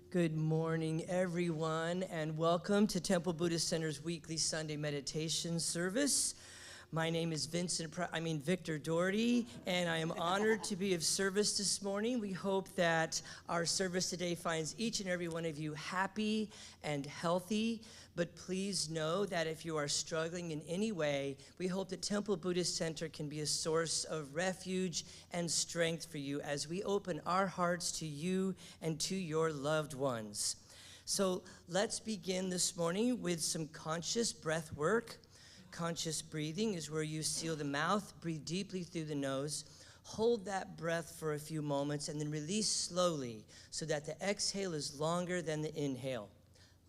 Good morning, everyone, and welcome to Temple Buddhist Center's weekly Sunday meditation service. My name is Victor Doherty, and I am honored to be of service this morning. We hope that our service today finds each and every one of you happy and healthy. But please know that if you are struggling in any way, we hope that Temple Buddhist Center can be a source of refuge and strength for you as we open our hearts to you and to your loved ones. So let's begin this morning with some conscious breath work. Conscious breathing is where you seal the mouth, breathe deeply through the nose, hold that breath for a few moments, and then release slowly so that the exhale is longer than the inhale.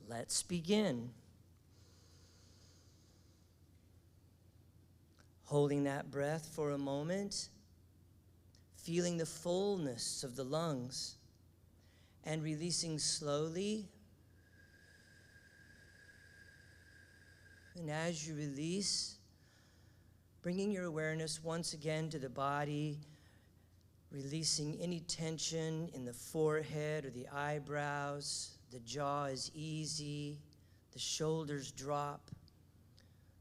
Let's begin. Holding that breath for a moment, feeling the fullness of the lungs, and releasing slowly. And as you release, bringing your awareness once again to the body, releasing any tension in the forehead or the eyebrows. The jaw is easy, the shoulders drop,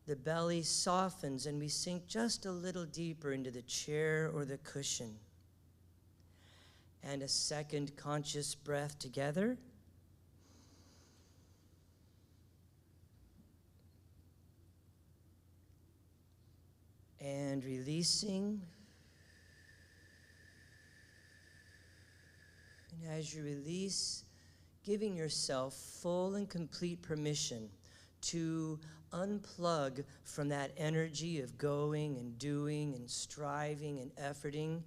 the belly softens, and we sink just a little deeper into the chair or the cushion. And a second conscious breath together. And releasing. And as you release, giving yourself full and complete permission to unplug from that energy of going and doing and striving and efforting,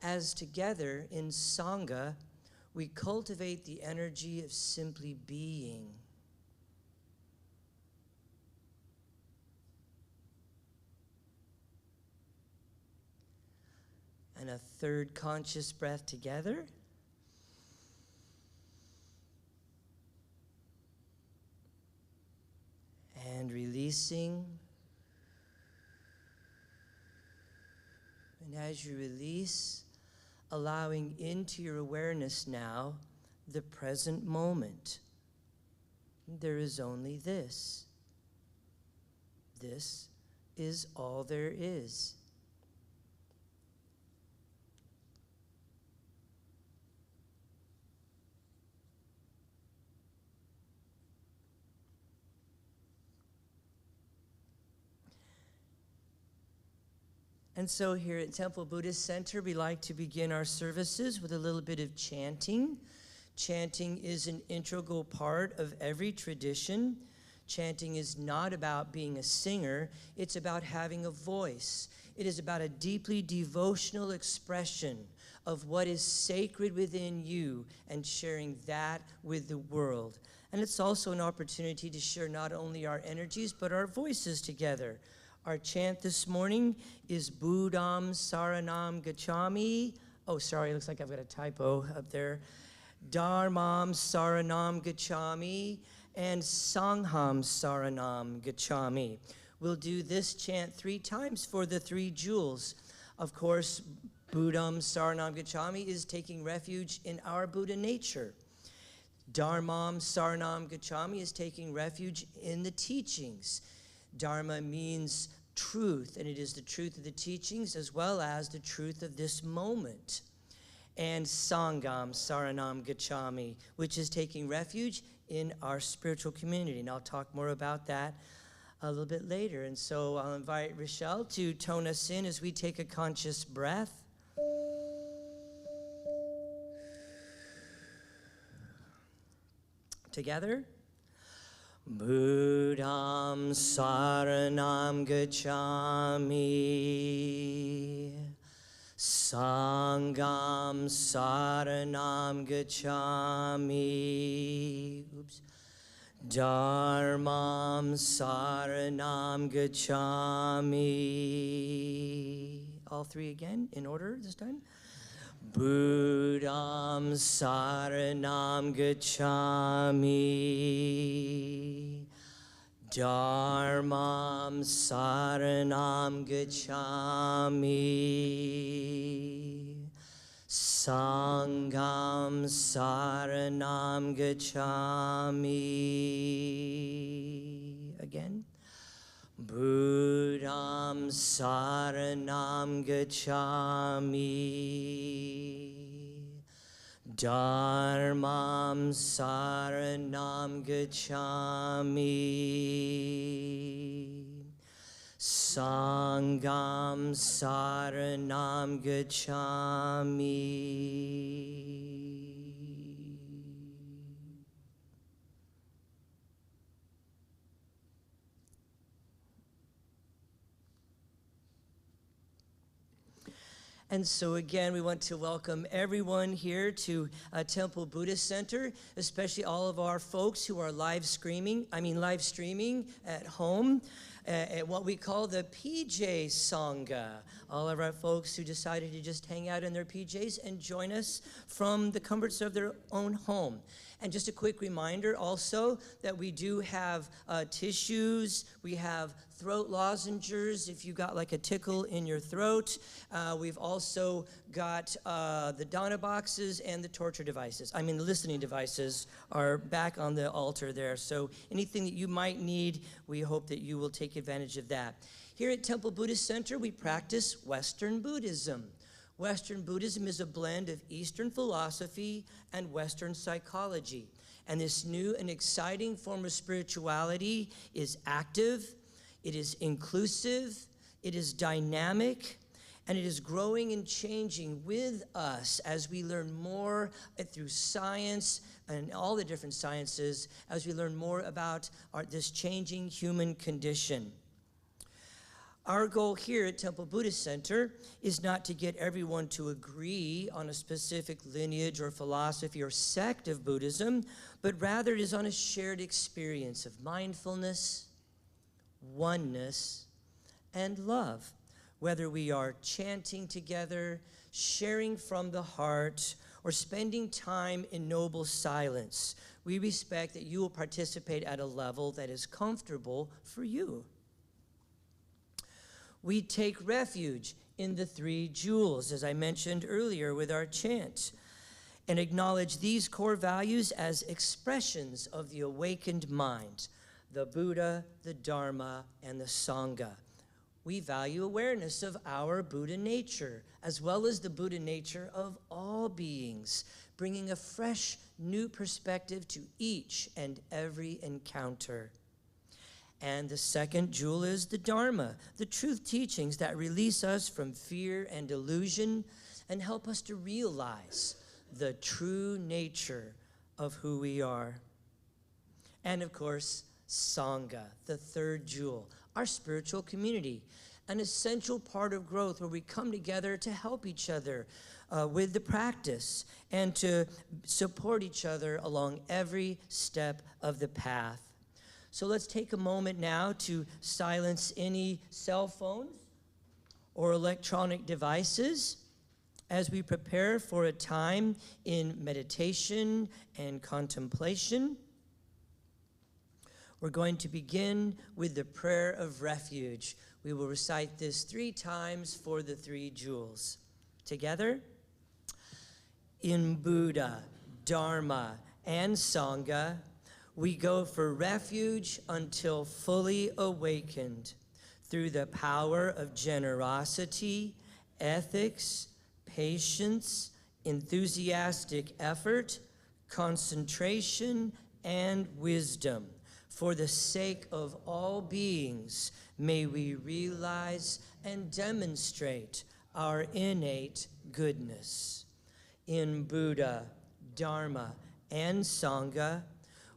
as together in Sangha, we cultivate the energy of simply being. And a third conscious breath together. And releasing. And as you release, allowing into your awareness now the present moment. There is only this. This is all there is. And so here at Temple Buddhist Center, we like to begin our services with a little bit of chanting. Chanting is an integral part of every tradition. Chanting is not about being a singer, it's about having a voice. It is about a deeply devotional expression of what is sacred within you and sharing that with the world. And it's also an opportunity to share not only our energies, but our voices together. Our chant this morning is Buddham Saranam Gacchami. Oh, sorry, it looks like I've got a typo up there. Dharmam Saranam Gacchami and Sangham Saranam Gacchami. We'll do this chant 3 times for the 3 jewels. Of course, Buddham Saranam Gacchami is taking refuge in our Buddha nature. Dharmam Saranam Gacchami is taking refuge in the teachings. Dharma means truth, and it is the truth of the teachings as well as the truth of this moment. And Sangham Saranam Gacchami, which is taking refuge in our spiritual community. And I'll talk more about that a little bit later. And so I'll invite Rochelle to tone us in as we take a conscious breath. Together. Buddham Saranam Gacchami, Sangham Saranam Gacchami, Dharmam Saranam Gacchami. All 3 again, in order this time. Buddham Saranam Gacchami, Dharmam Saranam Gacchami, Sangam Saranam Gacchami. Again. Buddham Saranam Gacchami. Dharmam Saranam Gacchami. Sangam Saranam Gacchami. And so again, we want to welcome everyone here to Temple Buddhist Center, especially all of our folks who are live streaming at home at what we call the PJ Sangha. All of our folks who decided to just hang out in their PJs and join us from the comforts of their own home. And just a quick reminder also that we do have tissues, we have throat lozenges if you got like a tickle in your throat. We've also got the Dana boxes and the torture devices. The listening devices are back on the altar there. So anything that you might need, we hope that you will take advantage of that. Here at Temple Buddhist Center, we practice Western Buddhism. Western Buddhism is a blend of Eastern philosophy and Western psychology. And this new and exciting form of spirituality is active, it is inclusive, it is dynamic, and it is growing and changing with us as we learn more through science and all the different sciences, as we learn more about this changing human condition. Our goal here at Temple Buddhist Center is not to get everyone to agree on a specific lineage or philosophy or sect of Buddhism, but rather it is on a shared experience of mindfulness, oneness, and love. Whether we are chanting together, sharing from the heart, or spending time in noble silence, we respect that you will participate at a level that is comfortable for you. We take refuge in the three jewels, as I mentioned earlier with our chant, and acknowledge these core values as expressions of the awakened mind, the Buddha, the Dharma, and the Sangha. We value awareness of our Buddha nature, as well as the Buddha nature of all beings, bringing a fresh, new perspective to each and every encounter. And the second jewel is the Dharma, the truth teachings that release us from fear and illusion and help us to realize the true nature of who we are. And of course, Sangha, the third jewel, our spiritual community, an essential part of growth where we come together to help each other with the practice and to support each other along every step of the path. So let's take a moment now to silence any cell phones or electronic devices as we prepare for a time in meditation and contemplation. We're going to begin with the prayer of refuge. We will recite this 3 times for the 3 jewels. Together, in Buddha, Dharma, and Sangha, we go for refuge until fully awakened through the power of generosity, ethics, patience, enthusiastic effort, concentration, and wisdom. For the sake of all beings, may we realize and demonstrate our innate goodness. In Buddha, Dharma, and Sangha,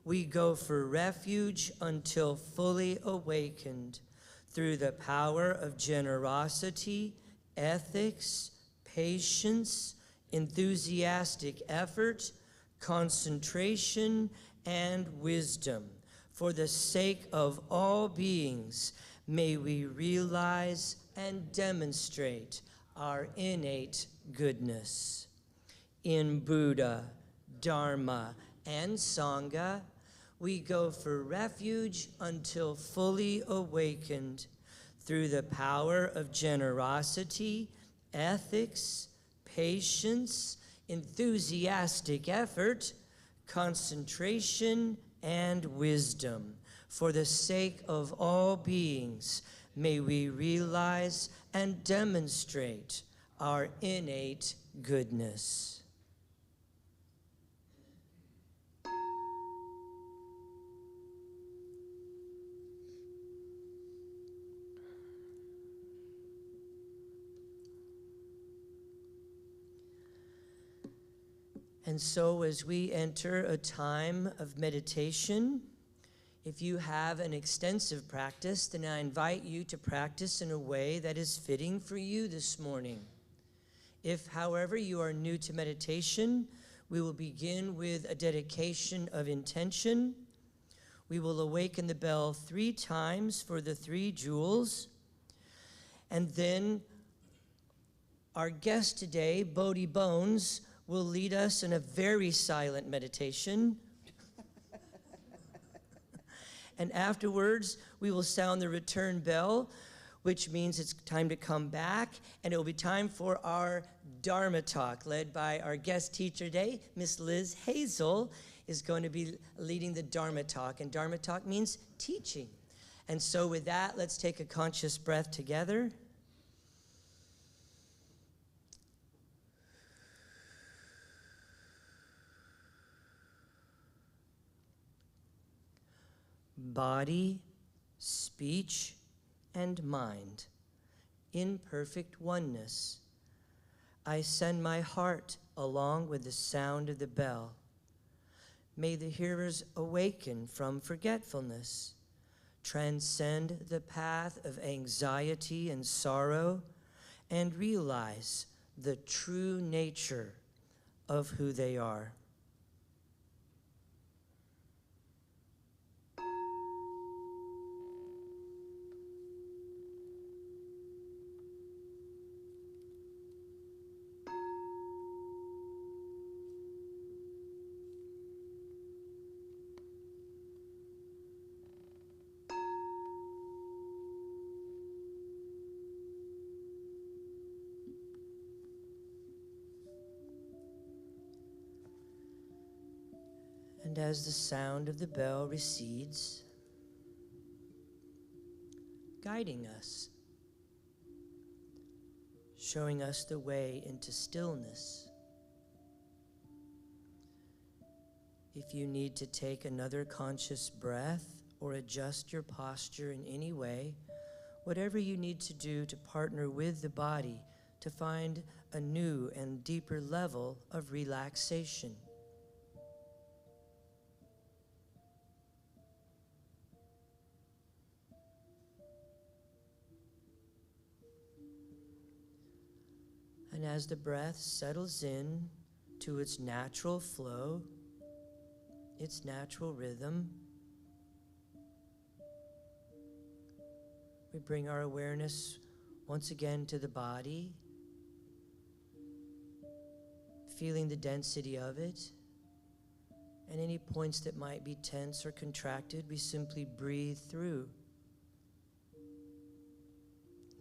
we go for refuge until fully awakened through the power of generosity, ethics, patience, enthusiastic effort, concentration, and wisdom. For the sake of all beings, may we realize and demonstrate our innate goodness. In Buddha, Dharma, and Sangha, we go for refuge until fully awakened through the power of generosity, ethics, patience, enthusiastic effort, concentration, and wisdom. For the sake of all beings, may we realize and demonstrate our innate goodness. And so as we enter a time of meditation, if you have an extensive practice, then I invite you to practice in a way that is fitting for you this morning. If, however, you are new to meditation, we will begin with a dedication of intention. We will awaken the bell 3 times for the 3 jewels. And then our guest today, Bodhi Bones, will lead us in a very silent meditation. And afterwards, we will sound the return bell, which means it's time to come back, and it will be time for our Dharma talk, led by our guest teacher today, Miss Liz Hazell, is going to be leading the Dharma talk, and Dharma talk means teaching. And so with that, let's take a conscious breath together. Body, speech, and mind, in perfect oneness. I send my heart along with the sound of the bell. May the hearers awaken from forgetfulness, transcend the path of anxiety and sorrow, and realize the true nature of who they are. And as the sound of the bell recedes, guiding us, showing us the way into stillness. If you need to take another conscious breath or adjust your posture in any way, whatever you need to do to partner with the body to find a new and deeper level of relaxation. And as the breath settles in to its natural flow, its natural rhythm, we bring our awareness once again to the body, feeling the density of it, and any points that might be tense or contracted, we simply breathe through,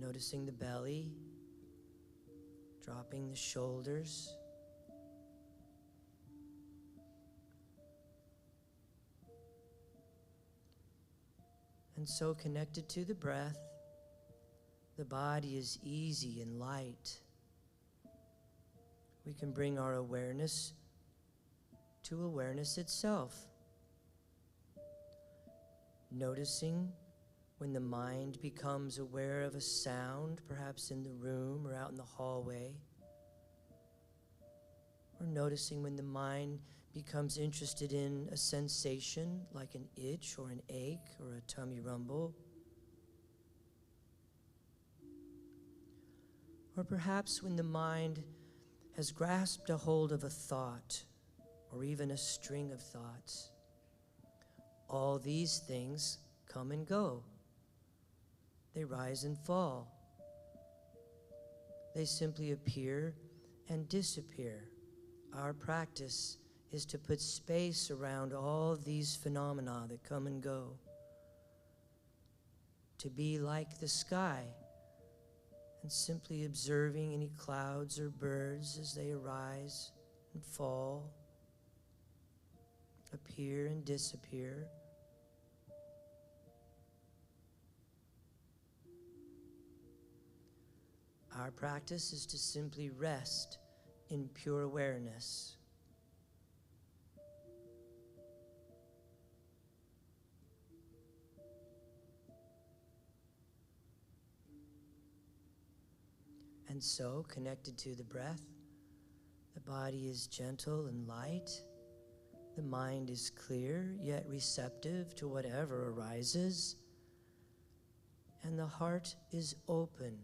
noticing the belly, dropping the shoulders. And so connected to the breath, the body is easy and light. We can bring our awareness to awareness itself, noticing when the mind becomes aware of a sound, perhaps in the room or out in the hallway, or noticing when the mind becomes interested in a sensation like an itch or an ache or a tummy rumble, or perhaps when the mind has grasped a hold of a thought or even a string of thoughts. All these things come and go. They rise and fall. They simply appear and disappear. Our practice is to put space around all these phenomena that come and go, to be like the sky and simply observing any clouds or birds as they arise and fall, appear and disappear. Our practice is to simply rest in pure awareness. And so, connected to the breath, the body is gentle and light. The mind is clear, yet receptive to whatever arises. And the heart is open.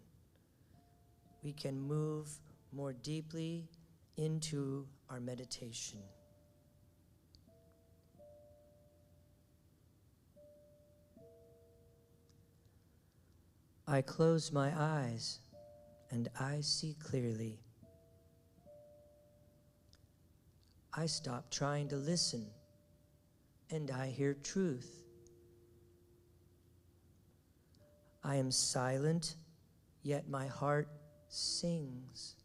We can move more deeply into our meditation. I close my eyes and I see clearly. I stop trying to listen and I hear truth. I am silent, yet my heart sings.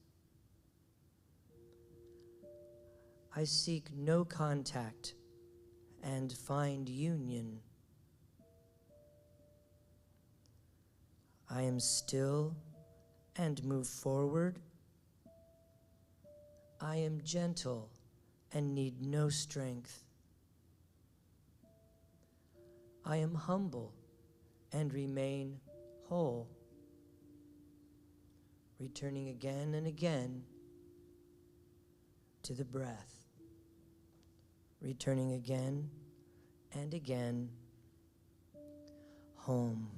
I seek no contact and find union. I am still and move forward. I am gentle and need no strength. I am humble and remain whole, returning again and again to the breath, returning again and again home.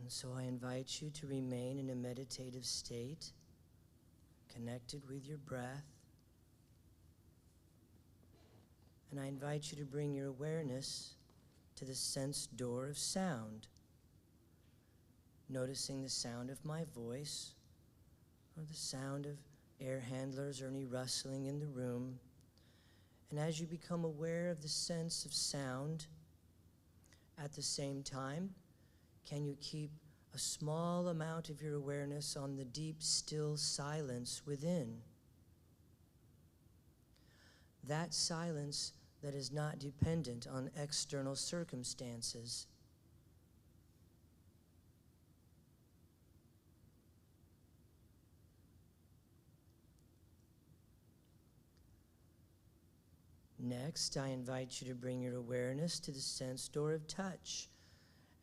And so I invite you to remain in a meditative state, connected with your breath. And I invite you to bring your awareness to the sense door of sound, noticing the sound of my voice, or the sound of air handlers or any rustling in the room. And as you become aware of the sense of sound, at the same time, can you keep a small amount of your awareness on the deep, still silence within? That silence that is not dependent on external circumstances. Next, I invite you to bring your awareness to the sense door of touch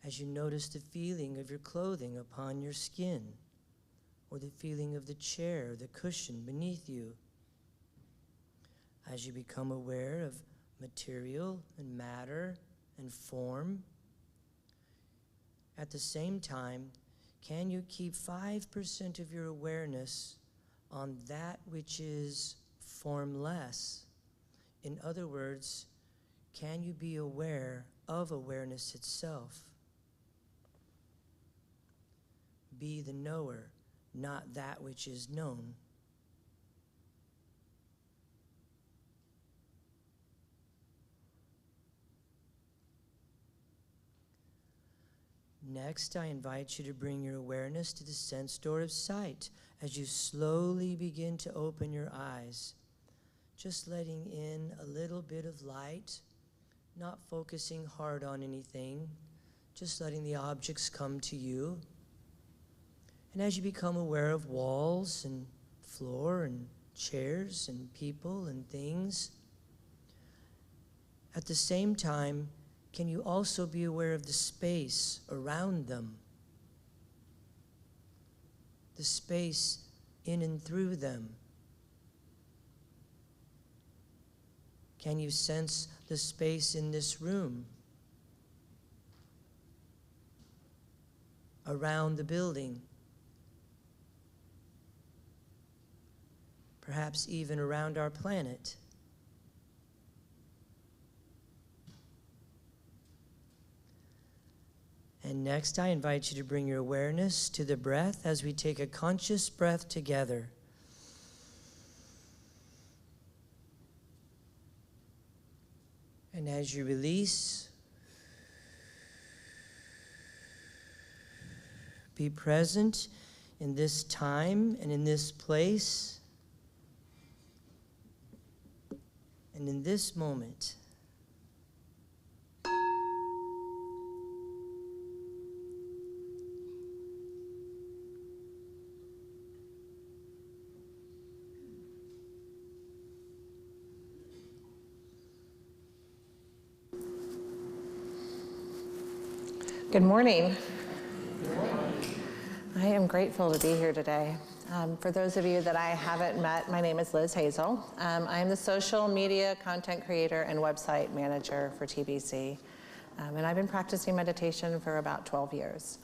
as you notice the feeling of your clothing upon your skin, or the feeling of the chair, the cushion beneath you. As you become aware of material and matter and form, at the same time, can you keep 5% of your awareness on that which is formless? In other words, can you be aware of awareness itself? Be the knower, not that which is known. Next, I invite you to bring your awareness to the sense door of sight as you slowly begin to open your eyes. Just letting in a little bit of light, not focusing hard on anything, just letting the objects come to you. And as you become aware of walls and floor and chairs and people and things, at the same time, can you also be aware of the space around them? The space in and through them. Can you sense the space in this room? Around the building? Perhaps even around our planet? And next, I invite you to bring your awareness to the breath as we take a conscious breath together. And as you release, be present in this time and in this place and in this moment. Good morning. I am grateful to be here today. For those of you that I haven't met, my name is Liz Hazell. I am the social media content creator and website manager for TBC. And I've been practicing meditation for about 12 years.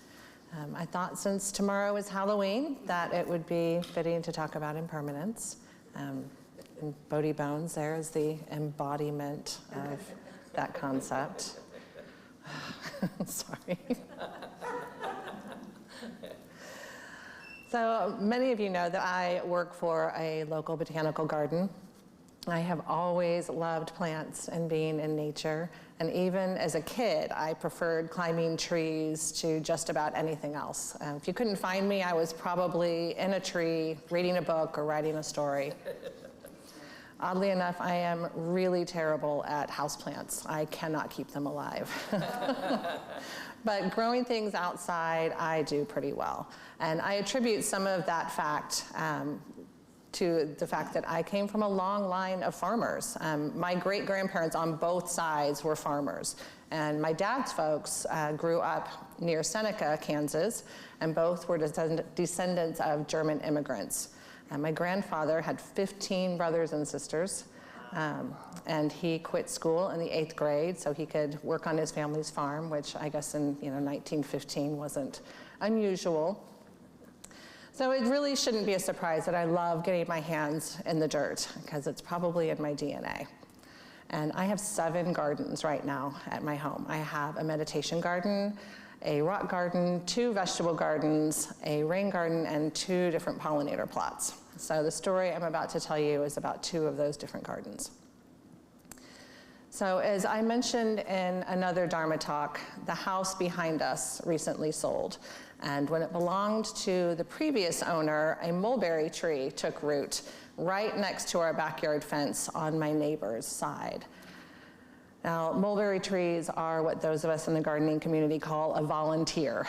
I thought since tomorrow is Halloween that it would be fitting to talk about impermanence. And Bodhi Bones there is the embodiment of that concept. Sorry. So many of you know that I work for a local botanical garden. I have always loved plants and being in nature. And even as a kid, I preferred climbing trees to just about anything else. If you couldn't find me, I was probably in a tree, reading a book or writing a story. Oddly enough, I am really terrible at houseplants. I cannot keep them alive. But growing things outside, I do pretty well. And I attribute some of that fact to the fact that I came from a long line of farmers. My great-grandparents on both sides were farmers. And my dad's folks grew up near Seneca, Kansas, and both were descendants of German immigrants. My grandfather had 15 brothers and sisters. And he quit school in the 8th grade so he could work on his family's farm, which I guess in 1915 wasn't unusual. So it really shouldn't be a surprise that I love getting my hands in the dirt, because it's probably in my DNA. And I have 7 gardens right now at my home. I have a meditation garden, a rock garden, 2 vegetable gardens, a rain garden, and 2 different pollinator plots. So the story I'm about to tell you is about 2 of those different gardens. So as I mentioned in another Dharma talk, the house behind us recently sold. And when it belonged to the previous owner, a mulberry tree took root right next to our backyard fence on my neighbor's side. Now, mulberry trees are what those of us in the gardening community call a volunteer.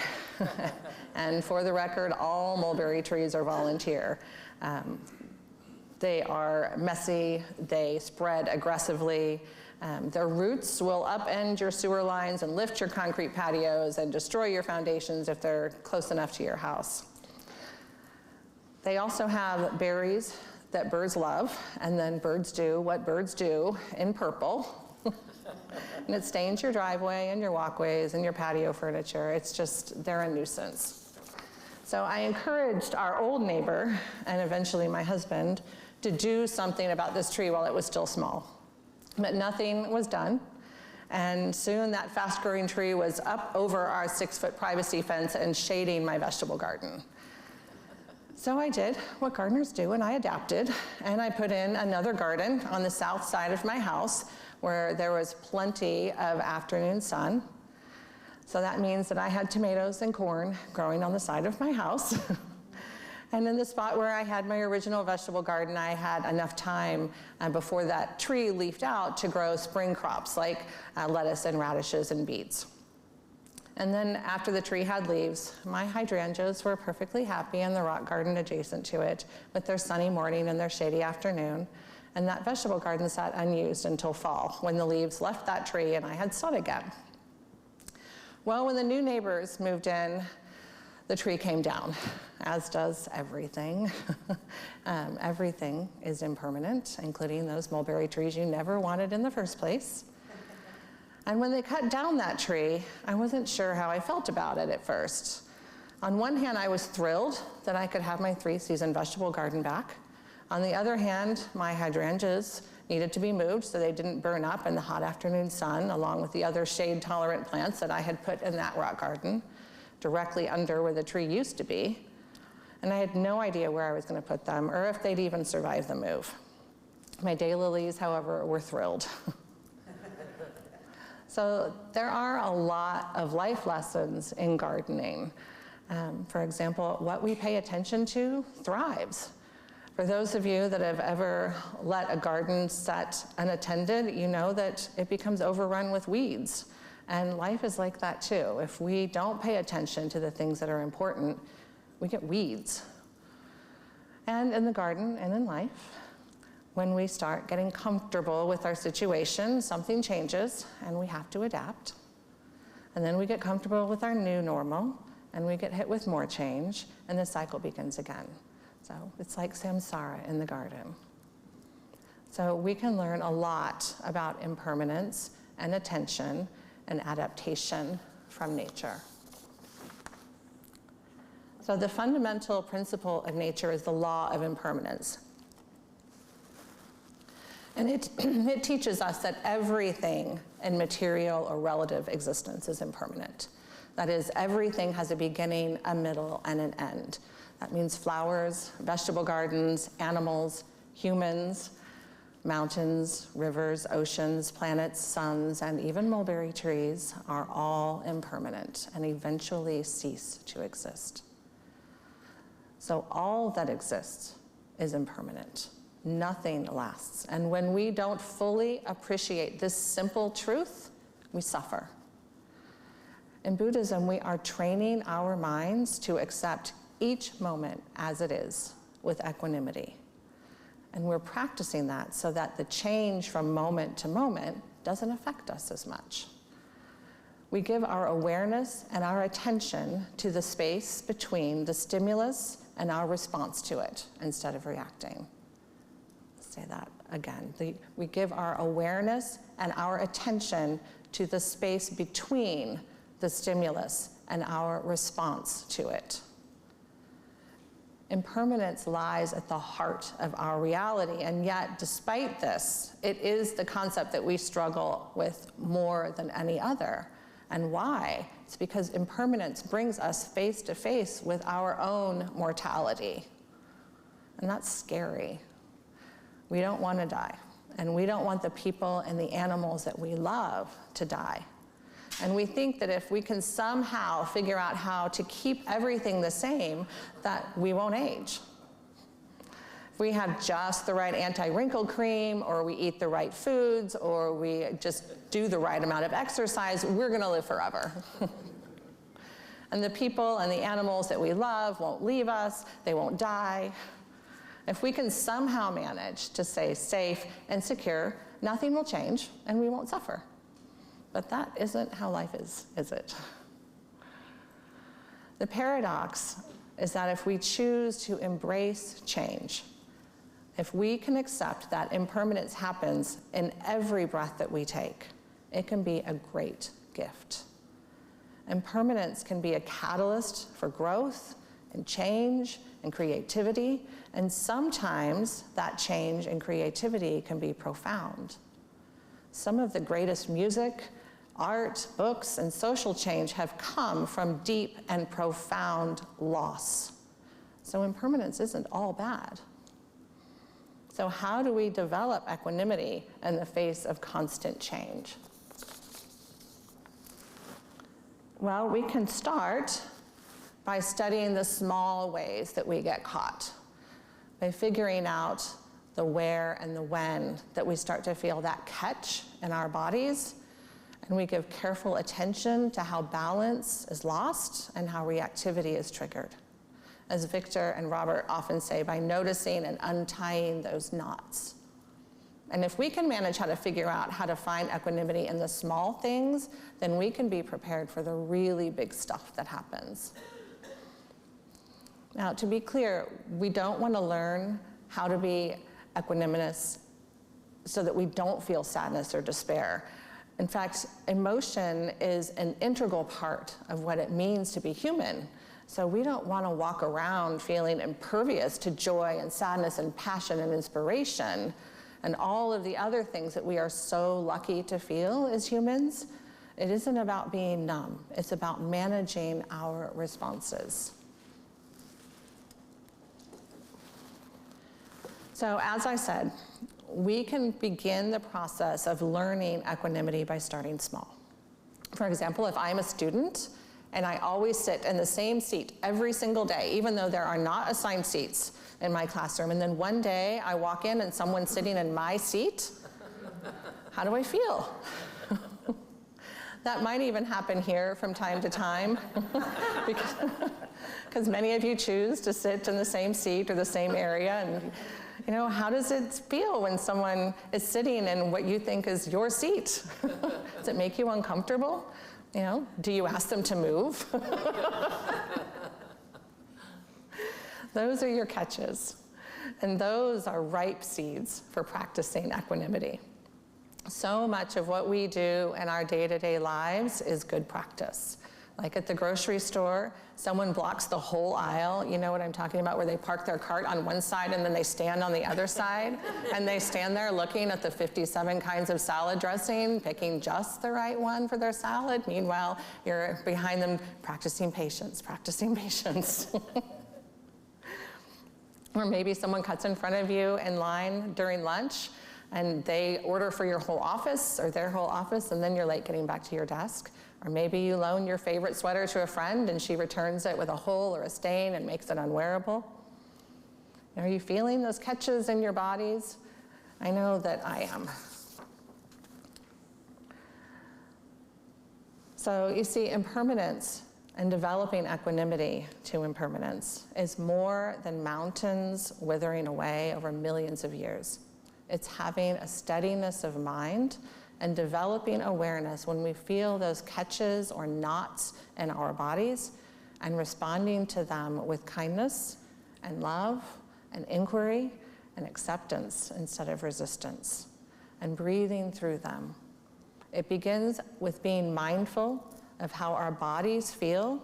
And for the record, all mulberry trees are volunteer. They are messy, they spread aggressively. Their roots will upend your sewer lines and lift your concrete patios and destroy your foundations if they're close enough to your house. They also have berries that birds love, and then birds do what birds do in purple. And it stains your driveway and your walkways and your patio furniture. It's just, they're a nuisance. So I encouraged our old neighbor, and eventually my husband, to do something about this tree while it was still small. But nothing was done. And soon that fast-growing tree was up over our 6-foot privacy fence and shading my vegetable garden. So I did what gardeners do, and I adapted. And I put in another garden on the south side of my house where there was plenty of afternoon sun. So that means that I had tomatoes and corn growing on the side of my house. And in the spot where I had my original vegetable garden, I had enough time before that tree leafed out to grow spring crops like lettuce and radishes and beets. And then after the tree had leaves, my hydrangeas were perfectly happy in the rock garden adjacent to it with their sunny morning and their shady afternoon. And that vegetable garden sat unused until fall, when the leaves left that tree and I had sun again. Well, when the new neighbors moved in, the tree came down, as does everything. Everything is impermanent, including those mulberry trees you never wanted in the first place. And when they cut down that tree, I wasn't sure how I felt about it at first. On one hand, I was thrilled that I could have my 3-season vegetable garden back. On the other hand, my hydrangeas needed to be moved so they didn't burn up in the hot afternoon sun, along with the other shade-tolerant plants that I had put in that rock garden, directly under where the tree used to be. And I had no idea where I was going to put them or if they'd even survive the move. My daylilies, however, were thrilled. So there are a lot of life lessons in gardening. For example, what we pay attention to thrives. For those of you that have ever let a garden set unattended, you know that it becomes overrun with weeds. And life is like that too. If we don't pay attention to the things that are important, we get weeds. And in the garden and in life, when we start getting comfortable with our situation, something changes and we have to adapt. And then we get comfortable with our new normal and we get hit with more change and the cycle begins again. So it's like samsara in the garden. So we can learn a lot about impermanence and attention and adaptation from nature. So the fundamental principle of nature is the law of impermanence. And it teaches us that everything in material or relative existence is impermanent. That is, everything has a beginning, a middle, and an end. That means flowers, vegetable gardens, animals, humans, mountains, rivers, oceans, planets, suns, and even mulberry trees are all impermanent and eventually cease to exist. So all that exists is impermanent. Nothing lasts. And when we don't fully appreciate this simple truth, we suffer. In Buddhism, we are training our minds to accept each moment as it is with equanimity. And we're practicing that so that the change from moment to moment doesn't affect us as much. We give our awareness and our attention to the space between the stimulus and our response to it instead of reacting. say that again. We give our awareness and our attention to the space between the stimulus and our response to it. Impermanence lies at the heart of our reality, and yet, despite this, it is the concept that we struggle with more than any other. And why? It's because impermanence brings us face to face with our own mortality. And that's scary. We don't want to die, and we don't want the people and the animals that we love to die. And we think that if we can somehow figure out how to keep everything the same, that we won't age. If we have just the right anti-wrinkle cream, or we eat the right foods, or we just do the right amount of exercise, we're going to live forever. And the people and the animals that we love won't leave us, they won't die. If we can somehow manage to stay safe and secure, nothing will change and we won't suffer. But that isn't how life is it? The paradox is that if we choose to embrace change, if we can accept that impermanence happens in every breath that we take, it can be a great gift. Impermanence can be a catalyst for growth and change and creativity, and sometimes that change and creativity can be profound. Some of the greatest music, art, books, and social change have come from deep and profound loss. So impermanence isn't all bad. So how do we develop equanimity in the face of constant change? Well, we can start by studying the small ways that we get caught, by figuring out the where and the when that we start to feel that catch in our bodies, and we give careful attention to how balance is lost and how reactivity is triggered. As Victor and Robert often say, by noticing and untying those knots. And if we can manage how to figure out how to find equanimity in the small things, then we can be prepared for the really big stuff that happens. Now, to be clear, we don't want to learn how to be equanimous so that we don't feel sadness or despair. In fact, emotion is an integral part of what it means to be human. So we don't want to walk around feeling impervious to joy and sadness and passion and inspiration and all of the other things that we are so lucky to feel as humans. It isn't about being numb. It's about managing our responses. So as I said, we can begin the process of learning equanimity by starting small. For example, if I'm a student and I always sit in the same seat every single day, even though there are not assigned seats in my classroom, and then one day I walk in and someone's sitting in my seat, how do I feel? That might even happen here from time to time, because many of you choose to sit in the same seat or the same area, and you know, how does it feel when someone is sitting in what you think is your seat? Does it make you uncomfortable? You know, do you ask them to move? Those are your catches, and those are ripe seeds for practicing equanimity. So much of what we do in our day-to-day lives is good practice. Like at the grocery store, someone blocks the whole aisle, you know what I'm talking about, where they park their cart on one side and then they stand on the other side, and they stand there looking at the 57 kinds of salad dressing, picking just the right one for their salad. Meanwhile, you're behind them practicing patience, practicing patience. Or maybe someone cuts in front of you in line during lunch, and they order for your whole office or their whole office, and then you're late getting back to your desk. Or maybe you loan your favorite sweater to a friend and she returns it with a hole or a stain and makes it unwearable. Are you feeling those catches in your bodies? I know that I am. So you see, impermanence and developing equanimity to impermanence is more than mountains withering away over millions of years. It's having a steadiness of mind and developing awareness when we feel those catches or knots in our bodies and responding to them with kindness and love and inquiry and acceptance instead of resistance, and breathing through them. It begins with being mindful of how our bodies feel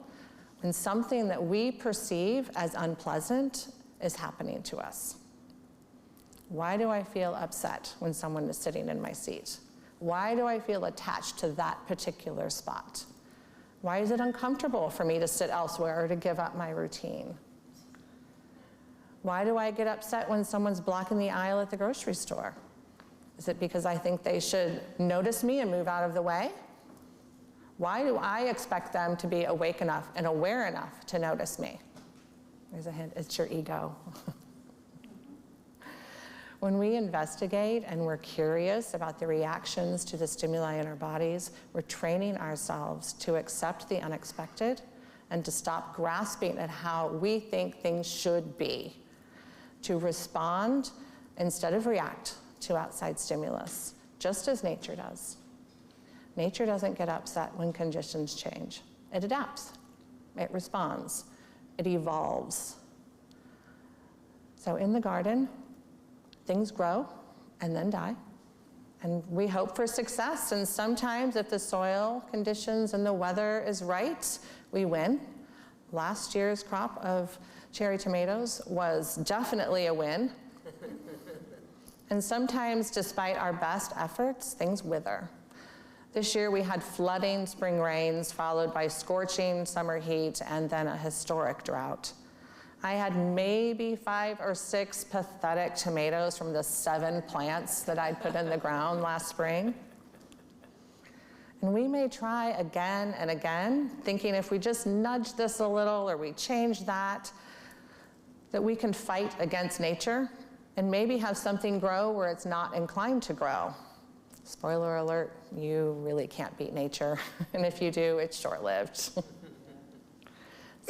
when something that we perceive as unpleasant is happening to us. Why do I feel upset when someone is sitting in my seat? Why do I feel attached to that particular spot? Why is it uncomfortable for me to sit elsewhere or to give up my routine? Why do I get upset when someone's blocking the aisle at the grocery store? Is it because I think they should notice me and move out of the way? Why do I expect them to be awake enough and aware enough to notice me? There's a hint, it's your ego. When we investigate and we're curious about the reactions to the stimuli in our bodies, we're training ourselves to accept the unexpected and to stop grasping at how we think things should be, to respond instead of react to outside stimulus, just as nature does. Nature doesn't get upset when conditions change. It adapts, it responds, it evolves. So in the garden, things grow and then die. And we hope for success. And sometimes if the soil conditions and the weather is right, we win. Last year's crop of cherry tomatoes was definitely a win. And sometimes, despite our best efforts, things wither. This year we had flooding spring rains followed by scorching summer heat and then a historic drought. I had maybe 5 or 6 pathetic tomatoes from the 7 plants that I'd put in the ground last spring. And we may try again and again, thinking if we just nudge this a little or we change that we can fight against nature and maybe have something grow where it's not inclined to grow. Spoiler alert, you really can't beat nature. And if you do, it's short-lived. So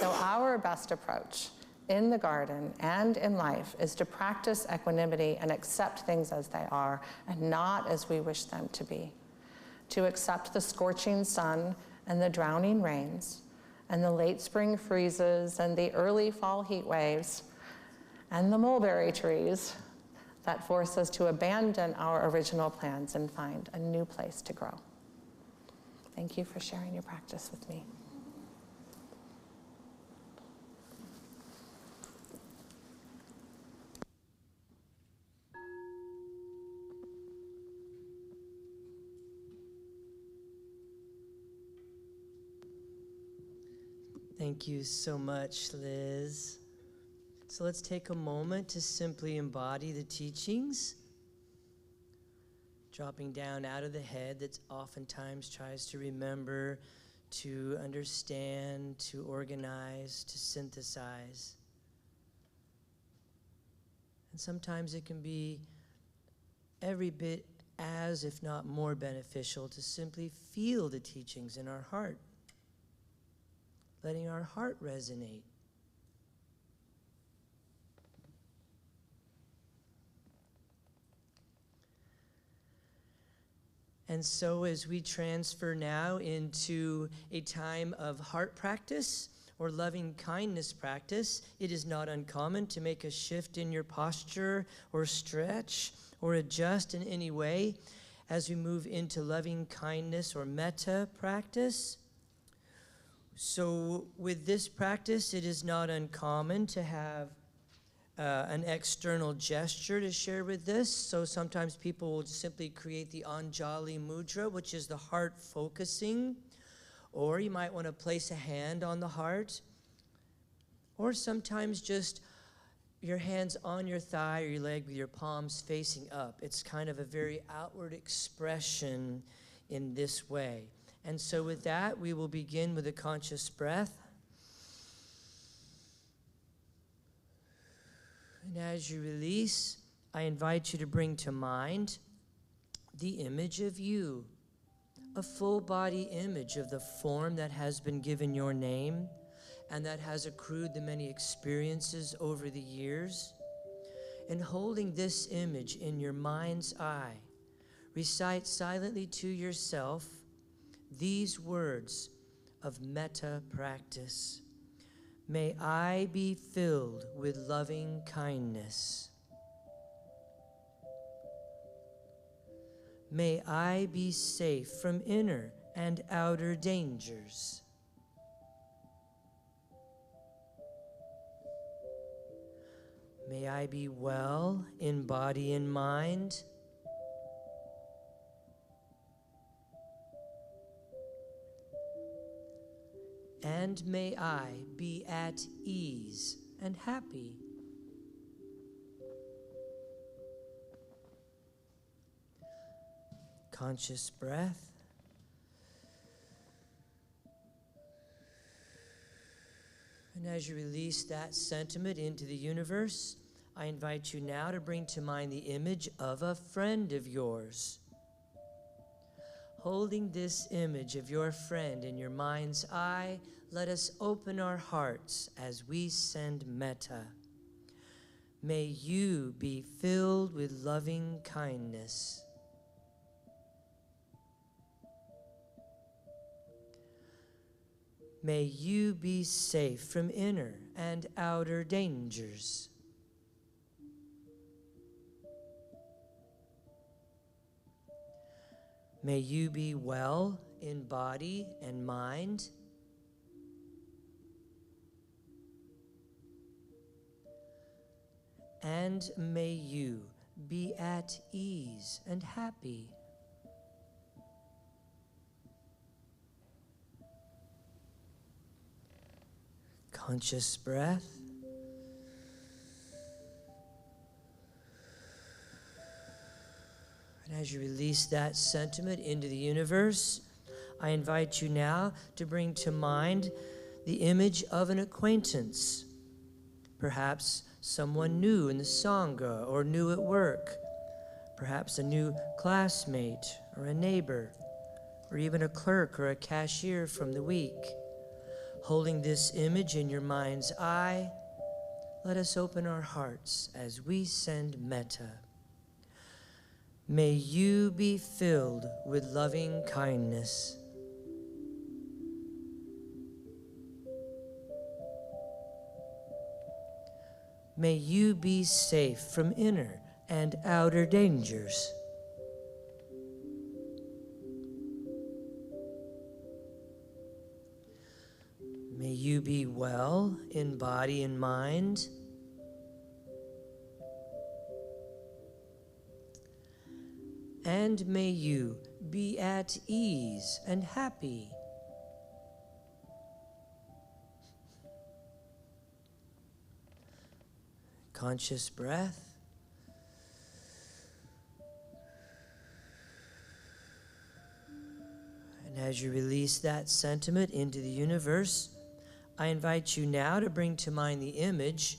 our best approach in the garden and in life is to practice equanimity and accept things as they are and not as we wish them to be. To accept the scorching sun and the drowning rains and the late spring freezes and the early fall heat waves and the mulberry trees that force us to abandon our original plans and find a new place to grow. Thank you for sharing your practice with me. Thank you so much, Liz. So let's take a moment to simply embody the teachings, dropping down out of the head that oftentimes tries to remember, to understand, to organize, to synthesize. And sometimes it can be every bit as, if not more beneficial, to simply feel the teachings in our heart, letting our heart resonate. And so as we transfer now into a time of heart practice or loving kindness practice, it is not uncommon to make a shift in your posture or stretch or adjust in any way as we move into loving kindness or metta practice. So with this practice, it is not uncommon to have an external gesture to share with this. So sometimes people will simply create the Anjali Mudra, which is the heart focusing. Or you might want to place a hand on the heart. Or sometimes just your hands on your thigh or your leg with your palms facing up. It's kind of a very outward expression in this way. And so with that, we will begin with a conscious breath. And as you release, I invite you to bring to mind the image of you, a full body image of the form that has been given your name and that has accrued the many experiences over the years. And holding this image in your mind's eye, recite silently to yourself these words of metta practice. May I be filled with loving kindness. May I be safe from inner and outer dangers. May I be well in body and mind. And may I be at ease and happy. Conscious breath. And as you release that sentiment into the universe, I invite you now to bring to mind the image of a friend of yours. Holding this image of your friend in your mind's eye, let us open our hearts as we send metta. May you be filled with loving kindness. May you be safe from inner and outer dangers. May you be well in body and mind. And may you be at ease and happy. Conscious breath. And as you release that sentiment into the universe, I invite you now to bring to mind the image of an acquaintance. Perhaps someone new in the Sangha or new at work. Perhaps a new classmate or a neighbor, or even a clerk or a cashier from the week. Holding this image in your mind's eye, let us open our hearts as we send metta. May you be filled with loving kindness. May you be safe from inner and outer dangers. May you be well in body and mind. And may you be at ease and happy. Conscious breath. And as you release that sentiment into the universe, I invite you now to bring to mind the image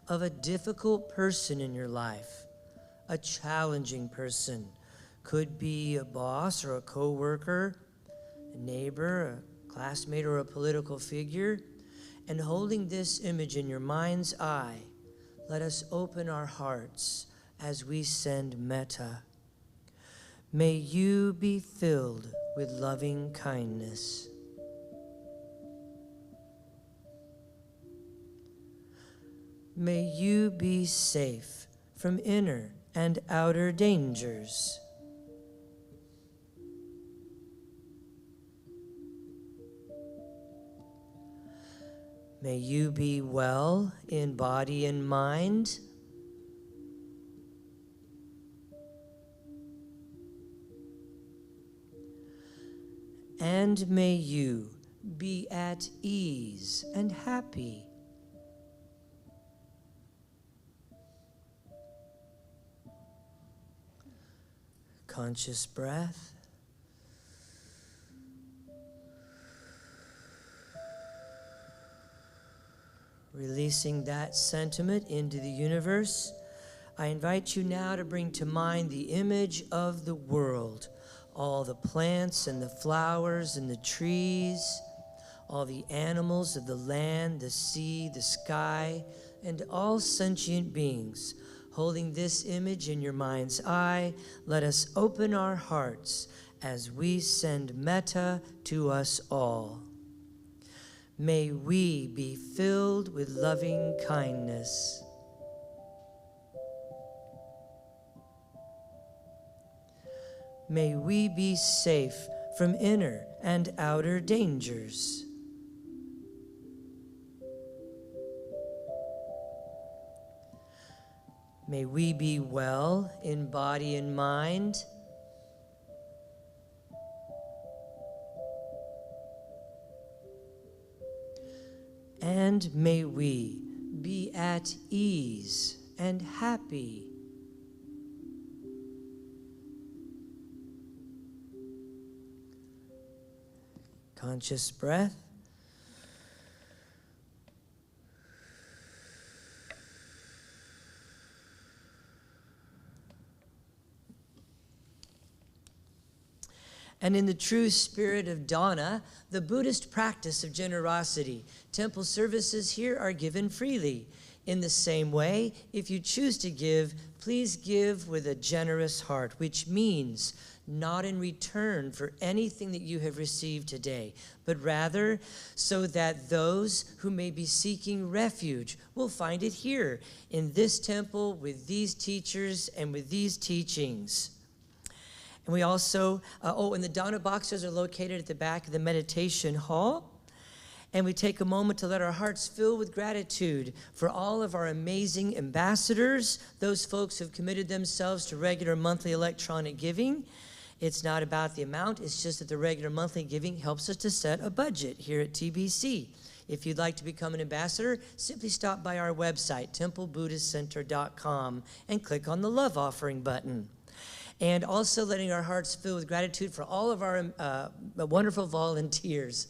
of a difficult person in your life, a challenging person. Could be a boss or a co-worker, a neighbor, a classmate, or a political figure. And holding this image in your mind's eye, let us open our hearts as we send metta. May you be filled with loving kindness. May you be safe from inner and outer dangers. May you be well in body and mind. And may you be at ease and happy. Conscious breath. Releasing that sentiment into the universe, I invite you now to bring to mind the image of the world, all the plants and the flowers and the trees, all the animals of the land, the sea, the sky, and all sentient beings. Holding this image in your mind's eye, let us open our hearts as we send metta to us all. May we be filled with loving kindness. may we be safe from inner and outer dangers. May we be well in body and mind. And may we be at ease and happy. Conscious breath. And in the true spirit of Dana, the Buddhist practice of generosity, temple services here are given freely. In the same way, if you choose to give, please give with a generous heart, which means not in return for anything that you have received today, but rather so that those who may be seeking refuge will find it here in this temple with these teachers and with these teachings. And we also, and the Dana boxes are located at the back of the meditation hall. And we take a moment to let our hearts fill with gratitude for all of our amazing ambassadors, those folks who have committed themselves to regular monthly electronic giving. It's not about the amount, it's just that the regular monthly giving helps us to set a budget here at TBC. If you'd like to become an ambassador, simply stop by our website, templebuddhistcenter.com, and click on the Love Offering button. And also letting our hearts fill with gratitude for all of our wonderful volunteers.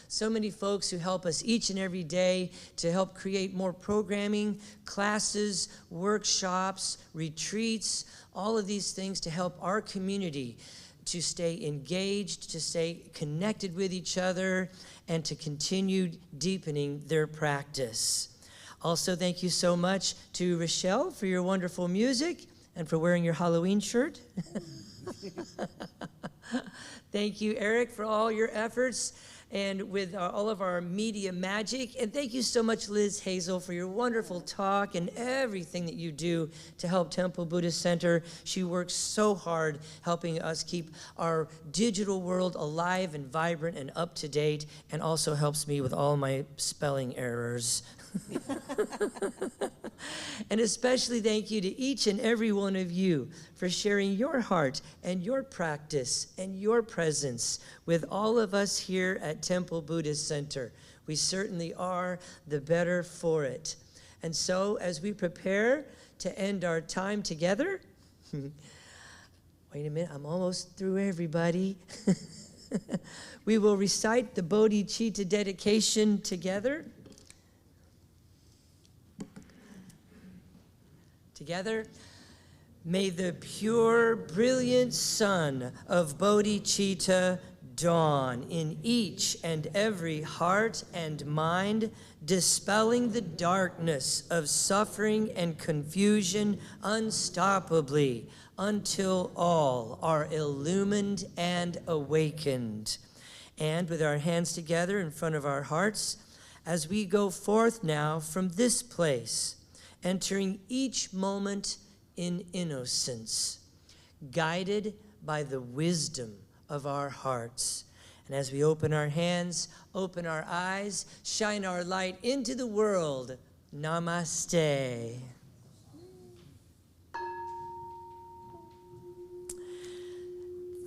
So many folks who help us each and every day to help create more programming, classes, workshops, retreats, all of these things to help our community to stay engaged, to stay connected with each other, and to continue deepening their practice. Also, thank you so much to Rochelle for your wonderful music and for wearing your Halloween shirt. Thank you, Eric, for all your efforts and with all of our media magic. And thank you so much, Liz Hazell, for your wonderful talk and everything that you do to help Temple Buddhist Center. She works so hard helping us keep our digital world alive and vibrant and up to date, and also helps me with all my spelling errors. And especially thank you to each and every one of you for sharing your heart and your practice and your presence with all of us here at Temple Buddhist Center. We certainly are the better for it. And so as we prepare to end our time together, wait a minute, I'm almost through, everybody. We will recite the Bodhicitta dedication together. Together, may the pure, brilliant sun of Bodhicitta dawn in each and every heart and mind, dispelling the darkness of suffering and confusion unstoppably until all are illumined and awakened. And with our hands together in front of our hearts, as we go forth now from this place, entering each moment in innocence, guided by the wisdom of our hearts. And as we open our hands, open our eyes, shine our light into the world. Namaste.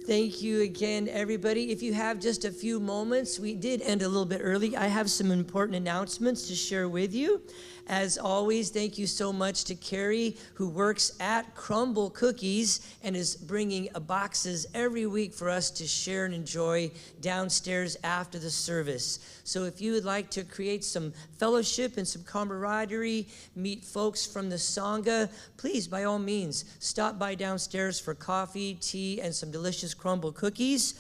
Thank you again, everybody. If you have just a few moments, we did end a little bit early. I have some important announcements to share with you. As always, thank you so much to Carrie, who works at Crumble Cookies and is bringing boxes every week for us to share and enjoy downstairs after the service. So if you would like to create some fellowship and some camaraderie, meet folks from the Sangha, please, by all means, stop by downstairs for coffee, tea, and some delicious Crumble cookies.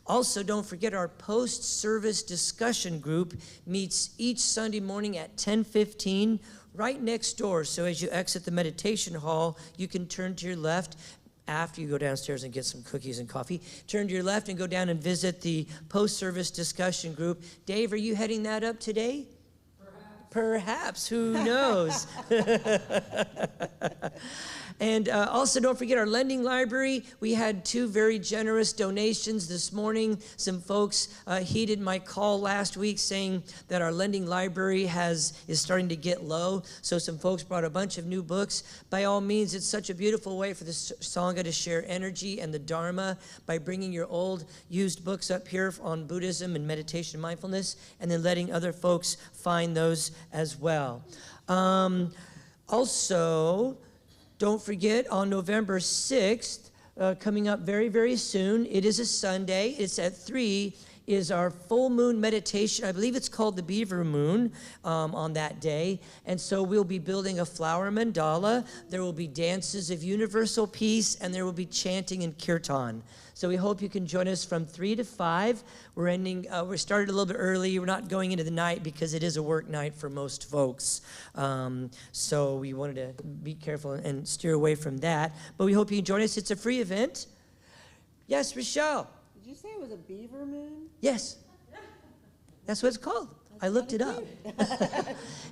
Also, don't forget our post-service discussion group meets each Sunday morning at 10:15 right next door. So as you exit the meditation hall, you can turn to your left after you go downstairs and get some cookies and coffee. Turn to your left and go down and visit the post-service discussion group. Dave, are you heading that up today? Perhaps, who knows? And also, don't forget our lending library. We had 2 very generous donations this morning. Some folks heeded my call last week saying that our lending library is starting to get low. So some folks brought a bunch of new books. By all means, it's such a beautiful way for the Sangha to share energy and the Dharma by bringing your old used books up here on Buddhism and meditation and mindfulness, and then letting other folks find those as well. Also, don't forget, on November 6th, coming up very, very soon, it is a Sunday, it's at 3, is our full moon meditation. I believe it's called the Beaver Moon on that day. And so we'll be building a flower mandala. There will be dances of universal peace, and there will be chanting and kirtan. So we hope you can join us from 3 to 5. We started a little bit early. We're not going into the night because it is a work night for most folks. So we wanted to be careful and steer away from that. But we hope you can join us. It's a free event. Yes, Rochelle. Did you say it was a beaver moon? Yes. That's what it's called. I looked it up.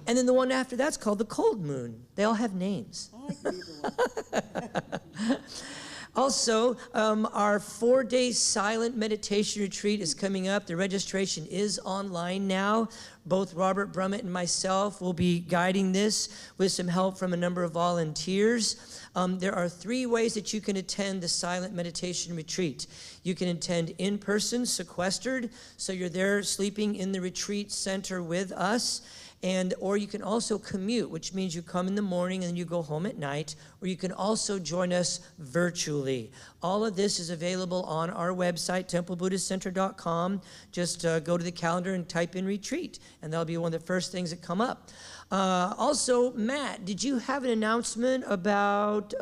And then the one after that's called the cold moon. They all have names. I like the beaver one. Also, our 4-day silent meditation retreat is coming up. The registration is online now. Both Robert Brummett and myself will be guiding this with some help from a number of volunteers. There are 3 ways that you can attend the silent meditation retreat. You can attend in person, sequestered, so you're there sleeping in the retreat center with us. Or you can also commute, which means you come in the morning and you go home at night, or you can also join us virtually. All of this is available on our website, templebuddhistcenter.com. Just go to the calendar and type in retreat, and that'll be one of the first things that come up. Also, Matt, did you have an announcement about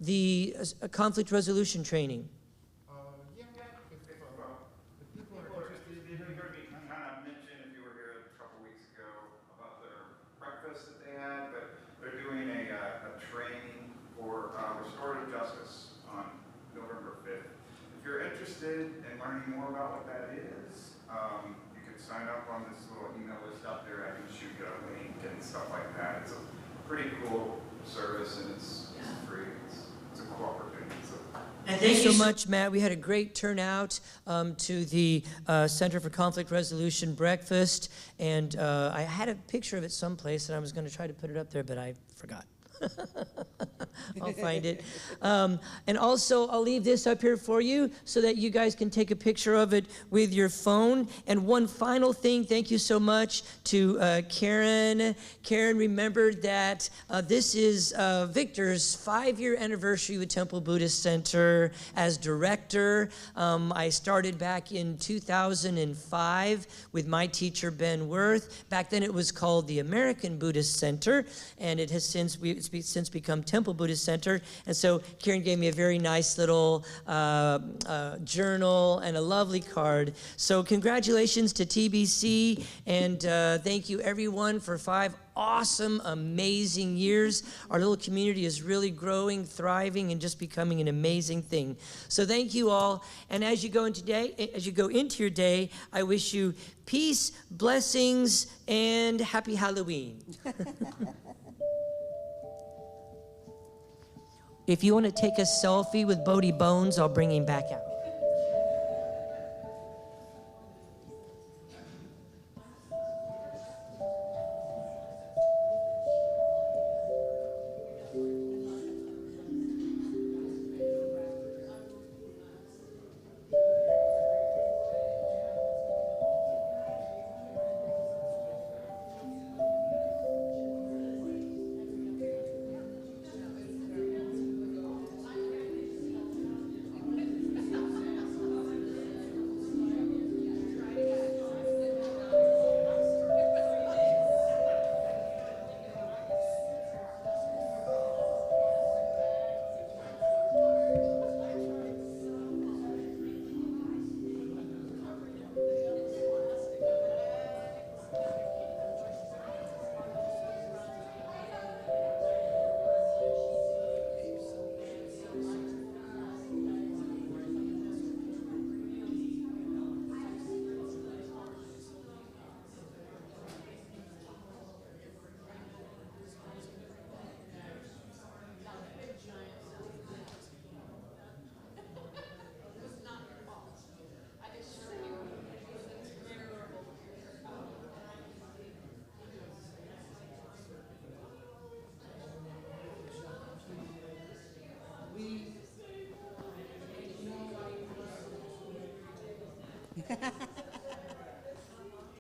the conflict resolution training? And learning more about what that is, you can sign up on this little email list out there. I can shoot you a link and stuff like that. It's a pretty cool service, and it's free. It's a cool opportunity. And thank you so much, Matt. We had a great turnout to the Center for Conflict Resolution breakfast, and I had a picture of it someplace, and I was going to try to put it up there, but I forgot. I'll find it. And also, I'll leave this up here for you so that you guys can take a picture of it with your phone. And one final thing, thank you so much to Karen. Karen remembered that this is Victor's 5-year anniversary with Temple Buddhist Center as director. I started back in 2005 with my teacher, Ben Worth. Back then it was called the American Buddhist Center, and it has since become Temple Buddhist Center. And so Karen gave me a very nice little journal and a lovely card. So congratulations to TBC, and thank you everyone for 5 awesome, amazing years. Our little community is really growing, thriving, and just becoming an amazing thing. So thank you all. And as you go into your day, I wish you peace, blessings, and happy Halloween. If you want to take a selfie with Bodie Bones, I'll bring him back out.